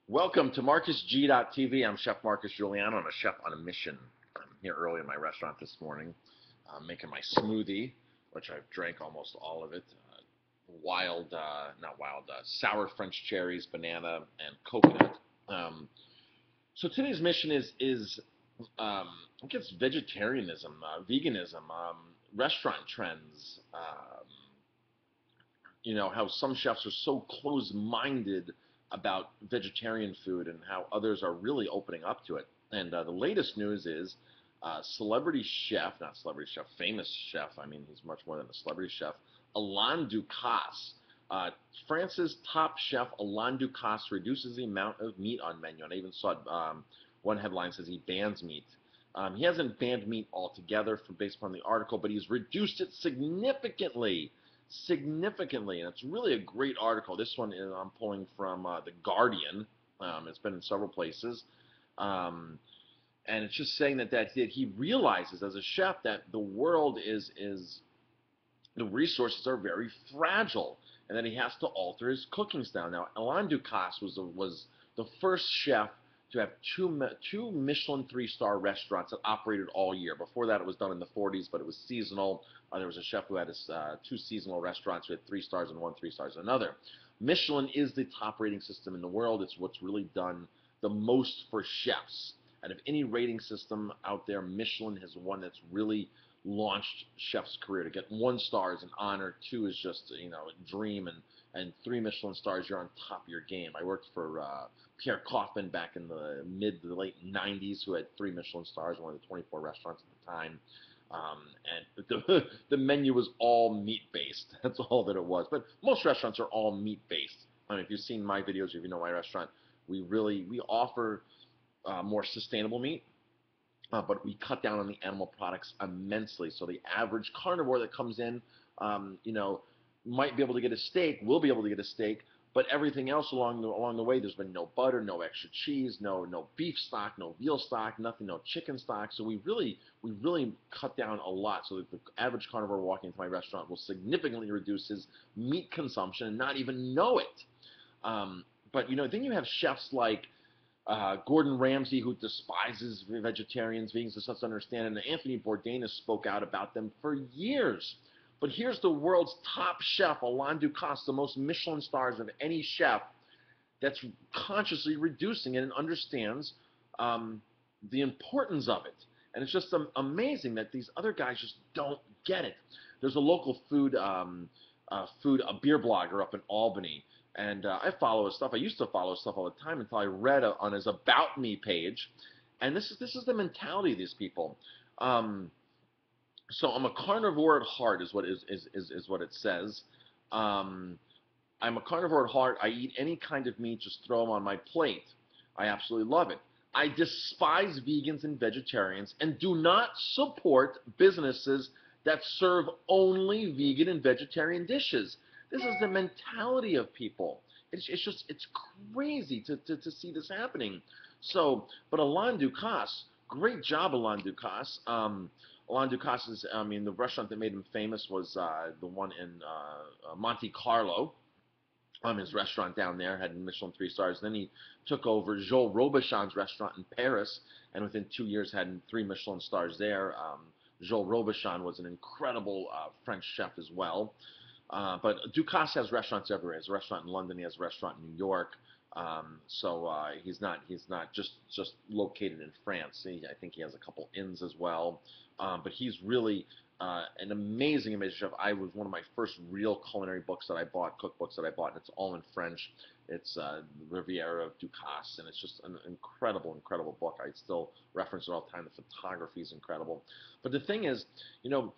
Welcome to MarcusG.tv. I'm Chef Marcus Giuliano. I'm a chef on a mission. I'm here early in my restaurant this morning, making my smoothie, which I've drank almost all of it. Sour French cherries, banana, and coconut. Um, so today's mission is I guess vegetarianism, veganism, restaurant trends. How some chefs are so close-minded about vegetarian food and how others are really opening up to it. And the latest news is celebrity chef, not celebrity chef, famous chef. I mean, he's much more than a celebrity chef. Alain Ducasse, uh, France's top chef Alain Ducasse reduces the amount of meat on menu. And I even saw one headline says he bans meat. He hasn't banned meat altogether based upon the article, but he's reduced it significantly, and it's really a great article. This one I'm pulling from The Guardian. It's been in several places. Um, and it's just saying that he realizes as a chef that the world is the resources are very fragile, and that he has to alter his cooking style. Now, Alain Ducasse was the first chef to have two Michelin three-star restaurants that operated all year. Before that, it was done in the 40s, but it was seasonal. There was a chef who had two seasonal restaurants who had 3 stars and 1 3 stars in another. Michelin is the top rating system in the world. It's what's really done the most for chefs. Out of any rating system out there, Michelin has one that's really launched chef's career. To get 1 star is an honor, 2 is just a dream, and 3 Michelin stars, you're on top of your game. I worked for Pierre Kaufman back in the mid to the late 90s, who had 3 Michelin stars, one of the 24 restaurants at the time. And the menu was all meat based. That's all that it was. But most restaurants are all meat based. I mean, if you've seen my videos, if you know my restaurant, we offer more sustainable meat, but we cut down on the animal products immensely. So the average carnivore that comes in, um, you know, might be able to get a steak, will be able to get a steak, but everything else along the way, there's been no butter, no extra cheese, no beef stock, no veal stock, nothing, no chicken stock. So we really cut down a lot, so that the average carnivore walking into my restaurant will significantly reduce his meat consumption and not even know it. But then you have chefs like Gordon Ramsay, who despises vegetarians, vegans, and such understand, and Anthony Bourdain has spoke out about them for years. But here's the world's top chef, Alain Ducasse, the most Michelin stars of any chef, that's consciously reducing it and understands um, the importance of it. And it's just amazing that these other guys just don't get it. There's a local a beer blogger up in Albany, and I follow his stuff. I used to follow his stuff all the time until I read on his About Me page, and this is the mentality of these people. Um, so I'm a carnivore at heart, is what it says. Um, I'm a carnivore at heart. I eat any kind of meat, just throw them on my plate. I absolutely love it. I despise vegans and vegetarians and do not support businesses that serve only vegan and vegetarian dishes. This is the mentality of people. It's crazy to see this happening. So, but Alain Ducasse, great job, Alain Ducasse. Alain Ducasse is, I mean, the restaurant that made him famous was the one in Monte Carlo. His restaurant down there had Michelin 3 stars. Then he took over Joel Robuchon's restaurant in Paris, and within 2 years had 3 Michelin stars there. Joel Robuchon was an incredible French chef as well. But Ducasse has restaurants everywhere. He has a restaurant in London. He has a restaurant in New York. So he's not just located in France. I think he has a couple inns as well. But he's really an amazing chef. I was one of my first real culinary books that I bought, cookbooks that I bought, and it's all in French. It's Riviera of Ducasse, and it's just an incredible book. I still reference it all the time. The photography is incredible. But the thing is, you know,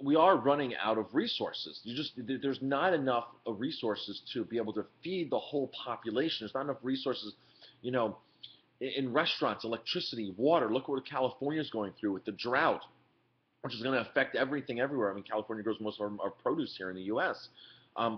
we are running out of resources. There's not enough resources to be able to feed the whole population. There's not enough resources, you know, in restaurants, electricity, water. Look what California is going through with the drought, which is going to affect everything everywhere. I mean, California grows most of our produce here in the U.S.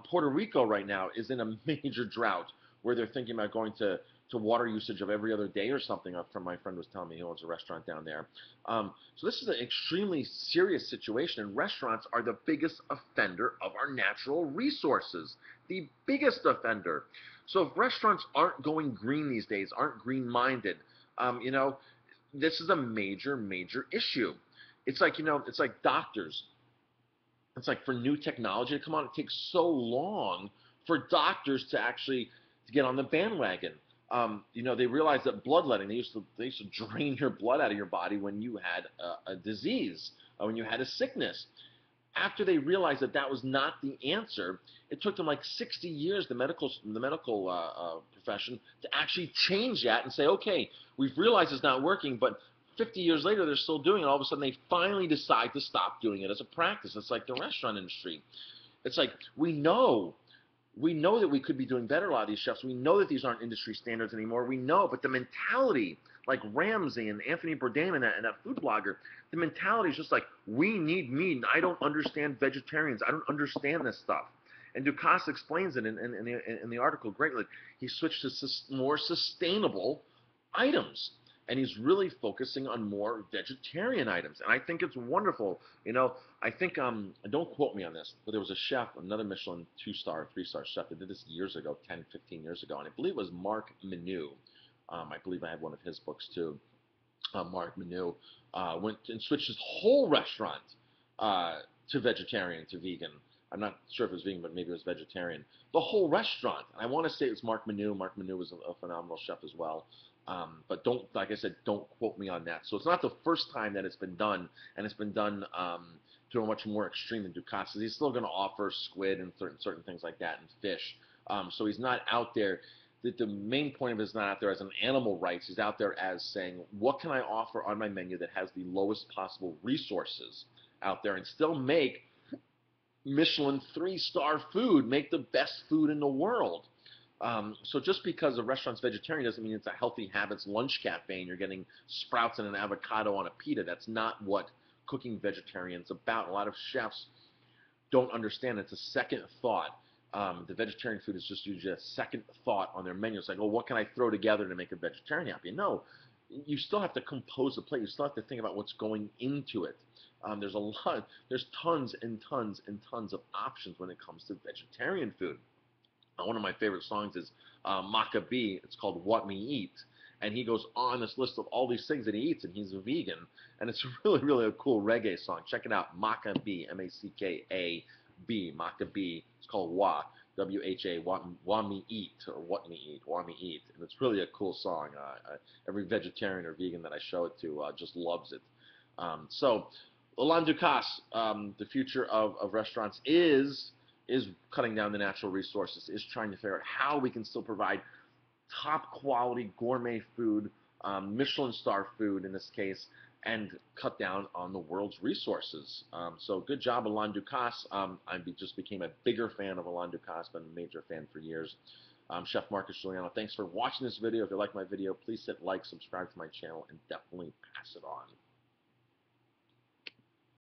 Puerto Rico right now is in a major drought. where they're thinking about going to water usage of every other day or something. From my friend was telling me he owns a restaurant down there. So this is an extremely serious situation, and restaurants are the biggest offender of our natural resources, the biggest offender. So if restaurants aren't going green these days, aren't green-minded, you know, this is a major, major issue. It's like, you know, it's like doctors. It's like for new technology to come on, it takes so long for doctors to actually to get on the bandwagon. You know, they realized that bloodletting, they used to drain your blood out of your body when you had a disease, or when you had a sickness. After they realized that that was not the answer, it took them like 60 years, the medical profession, to actually change that and say, okay, we've realized it's not working, but 50 years later they're still doing it. All of a sudden they finally decide to stop doing it as a practice. It's like the restaurant industry. It's like we know that we could be doing better, a lot of these chefs. We know that these aren't industry standards anymore. We know, but the mentality, like Ramsay and Anthony Bourdain and that food blogger, the mentality is just like, we need meat. I don't understand vegetarians. I don't understand this stuff. And Ducasse explains it in the article greatly. He switched to more sustainable items. And he's really focusing on more vegetarian items. And I think it's wonderful. You know, I think, don't quote me on this, but there was a chef, another Michelin 2-star, 3-star chef that did this years ago, 10, 15 years ago. And I believe it was Mark Menu. I believe I have one of his books too. Mark Menu went and switched his whole restaurant to vegetarian, to vegan. I'm not sure if it was vegan, but maybe it was vegetarian. The whole restaurant. And I want to say it was Mark Menu. Mark Menu was a phenomenal chef as well. But don't, like I said, don't quote me on that. So it's not the first time that it's been done, and it's been done to a much more extreme than Ducasse. He's still going to offer squid and certain things like that, and fish. So he's not out there. The main point of it is not out there as an animal rights. He's out there as saying, what can I offer on my menu that has the lowest possible resources out there, and still make Michelin 3-star food, make the best food in the world. So just because a restaurant's vegetarian doesn't mean it's a Healthy Habits lunch cafe and you're getting sprouts and an avocado on a pita. That's not what cooking vegetarian is about. A lot of chefs don't understand. It's a second thought. The vegetarian food is just usually a second thought on their menu. It's like, oh, what can I throw together to make a vegetarian happy? No, you still have to compose a plate. You still have to think about what's going into it. There's tons and tons and tons of options when it comes to vegetarian food. One of my favorite songs is Maccabee. It's called What Me Eat. And he goes on this list of all these things that he eats, and he's a vegan. And it's really, really a cool reggae song. Check it out. Maccabee, M-A-C-K-A-B, Maccabee. It's called Wa, W-H-A, Wa Me Eat, or What Me Eat, Wa Me Eat. And it's really a cool song. Every vegetarian or vegan that I show it to just loves it. So, Alain Ducasse, the future of restaurants is cutting down the natural resources, is trying to figure out how we can still provide top quality gourmet food, Michelin star food in this case, and cut down on the world's resources. So good job, Alain Ducasse. I just became a bigger fan of Alain Ducasse, been a major fan for years. Chef Marcus Giuliano, thanks for watching this video. If you like my video, please hit like, subscribe to my channel, and definitely pass it on.